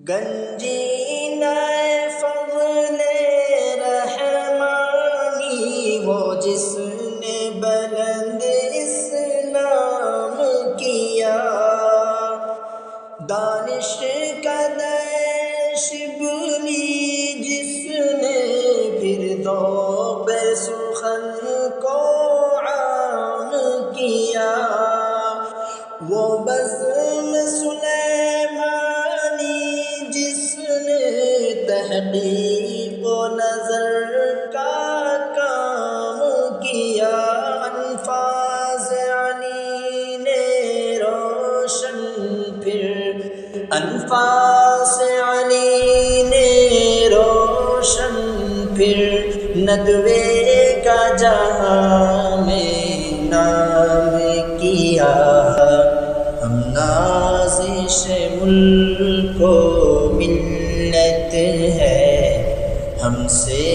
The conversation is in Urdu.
گنجینہ فضل رحمانی وہ جس نے بلند اسلام کیا، دانش کا شبلی جس نے پھر دو پہ سخن کو عام کیا، وہ بزم سلیمانی جس نے تحقیق و نظر کا کام کیا، انفاس علی نے روشن انفاس علی نے روشن پھر ندوے کا جہاں میں نام کیا، ہم نازش ملک و ملت ہے، ہم سے